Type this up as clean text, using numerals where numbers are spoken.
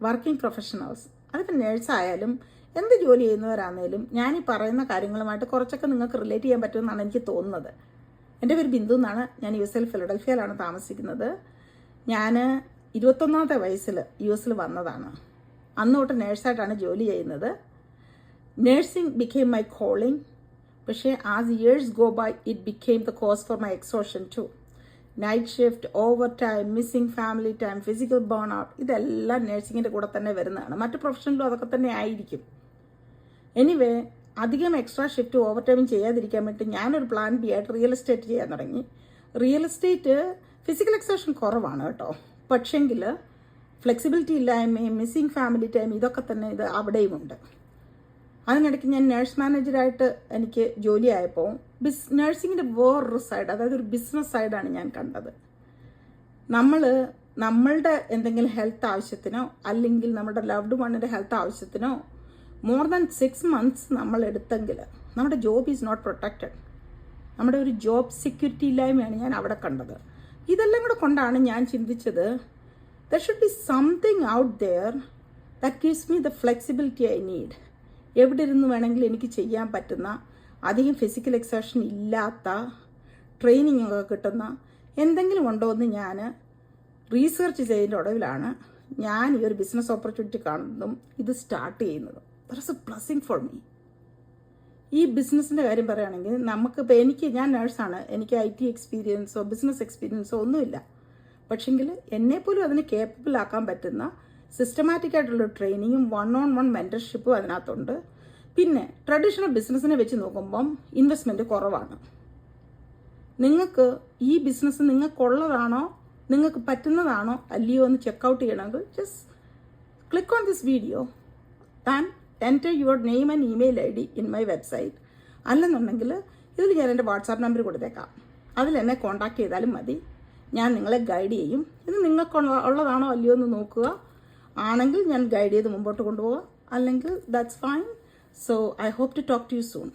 Working professionals, അതിപ്പോൾ നേഴ്സായാലും എന്ത് ജോലി ചെയ്യുന്നവരാണേലും ഞാൻ ഈ പറയുന്ന കാര്യങ്ങളുമായിട്ട് കുറച്ചൊക്കെ നിങ്ങൾക്ക് റിലേറ്റ് ചെയ്യാൻ പറ്റുമെന്നാണ് എനിക്ക് തോന്നുന്നത്. എൻ്റെ പേര് ബിന്ദു എന്നാണ്. ഞാൻ US ഫിലഡൽഫിയയിലാണ് താമസിക്കുന്നത്. ഞാൻ 21ാമത്തെ വയസ്സിൽ US വന്നതാണ്. അന്ന് തൊട്ട് നേഴ്സായിട്ടാണ് ജോലി ചെയ്യുന്നത്. Nursing became my calling. പക്ഷേ as years go by it became the cause for my exhaustion too. Night shift, overtime, missing family time, physical burn out, ഇതെല്ലാം നേഴ്സിങ്ങിൻ്റെ കൂടെ തന്നെ വരുന്നതാണ്. മറ്റ് പ്രൊഫഷനിലും അതൊക്കെ തന്നെ ആയിരിക്കും. എനിവേ, അധികം എക്സ്ട്രാ ഷിഫ്റ്റ് ഓവർ ടൈം ചെയ്യാതിരിക്കാൻ വേണ്ടി ഞാനൊരു പ്ലാൻ ബി ആയിട്ട് റിയൽ എസ്റ്റേറ്റ് ചെയ്യാൻ തുടങ്ങി. റിയൽ എസ്റ്റേറ്റ് ഫിസിക്കൽ എക്സോഷൻ കുറവാണ് കേട്ടോ. പക്ഷെങ്കിൽ ഫ്ലെക്സിബിലിറ്റി ഇല്ലായ്മയും മിസ്സിംഗ് ഫാമിലി ടൈം ഇതൊക്കെ തന്നെ ഇത് അവിടെയുമുണ്ട്. അതിനിടയ്ക്ക് ഞാൻ നേഴ്സ് മാനേജറായിട്ട് എനിക്ക് ജോലിയായപ്പോൾ നഴ്സിങ്ങിൻ്റെ വേറൊരു സൈഡ്, അതായത് ഒരു ബിസിനസ് സൈഡാണ് ഞാൻ കണ്ടത്. നമ്മളുടെ എന്തെങ്കിലും ഹെൽത്ത് ആവശ്യത്തിനോ അല്ലെങ്കിൽ നമ്മുടെ ലവ്ഡ് വണ്ണിൻ്റെ ഹെൽത്ത് ആവശ്യത്തിനോ മോർ ദാൻ 6 months നമ്മൾ എടുത്തെങ്കിൽ നമ്മുടെ ജോബ് ഈസ് നോട്ട് പ്രൊട്ടക്റ്റഡ്. നമ്മുടെ ഒരു ജോബ് സെക്യൂരിറ്റി ഇല്ലായ്മയാണ് ഞാൻ അവിടെ കണ്ടത്. ഇതെല്ലാം കൂടെ കൊണ്ടാണ് ഞാൻ ചിന്തിച്ചത്, there should be something out there that gives me the flexibility I need. എവിടെ ഇരുന്ന് വേണമെങ്കിലും എനിക്ക് ചെയ്യാൻ പറ്റുന്ന, അധികം ഫിസിക്കൽ എക്സർഷൻ ഇല്ലാത്ത, ട്രെയിനിങ് ഒക്കെ കിട്ടുന്ന എന്തെങ്കിലും ഉണ്ടോ എന്ന് ഞാൻ റീസെർച്ച് ചെയ്തതിൻ്റെ ഒടുവിലാണ് ഞാൻ ഈ ഒരു ബിസിനസ് ഓപ്പർച്യൂണിറ്റി കാണുന്നതും ഇത് സ്റ്റാർട്ട് ചെയ്യുന്നതും. That is A blessing for me. ഈ ബിസിനസ്സിൻ്റെ കാര്യം പറയുകയാണെങ്കിൽ നമുക്കിപ്പോൾ ഞാൻ നേഴ്സാണ്, എനിക്ക് IT എക്സ്പീരിയൻസോ ബിസിനസ് എക്സ്പീരിയൻസോ ഒന്നുമില്ല. പക്ഷെങ്കിൽ എന്നെപ്പോലും അതിന് കേപ്പബിൾ ആക്കാൻ പറ്റുന്ന സിസ്റ്റമാറ്റിക് ആയിട്ടുള്ള ട്രെയിനിങ്ങും 1-on-1 മെൻറ്റർഷിപ്പും അതിനകത്തുണ്ട്. പിന്നെ ട്രഡീഷണൽ ബിസിനസ്സിനെ വെച്ച് നോക്കുമ്പം ഇൻവെസ്റ്റ്മെൻറ്റ് കുറവാണ്. നിങ്ങൾക്ക് ഈ ബിസിനസ് നിങ്ങൾക്കുള്ളതാണോ, നിങ്ങൾക്ക് പറ്റുന്നതാണോ അല്ലയോ എന്ന് ചെക്കൗട്ട് ചെയ്യണമെങ്കിൽ just click on this video and enter your name and email ID in my website. അല്ലെന്നുണ്ടെങ്കിൽ ഇതിൽ ഞാൻ എൻ്റെ വാട്സാപ്പ് നമ്പർ കൊടുത്തേക്കാം. അതിൽ എന്നെ കോൺടാക്ട് ചെയ്താലും മതി. ഞാൻ നിങ്ങളെ ഗൈഡ് ചെയ്യും. ഇത് നിങ്ങൾക്കുള്ളതാണോ അല്ലയോ എന്ന് നോക്കുക. ആണെങ്കിൽ ഞാൻ ഗൈഡ് ചെയ്ത് മുമ്പോട്ട് കൊണ്ടുപോവുക, അല്ലെങ്കിൽ that's fine. So I hope to talk to you soon.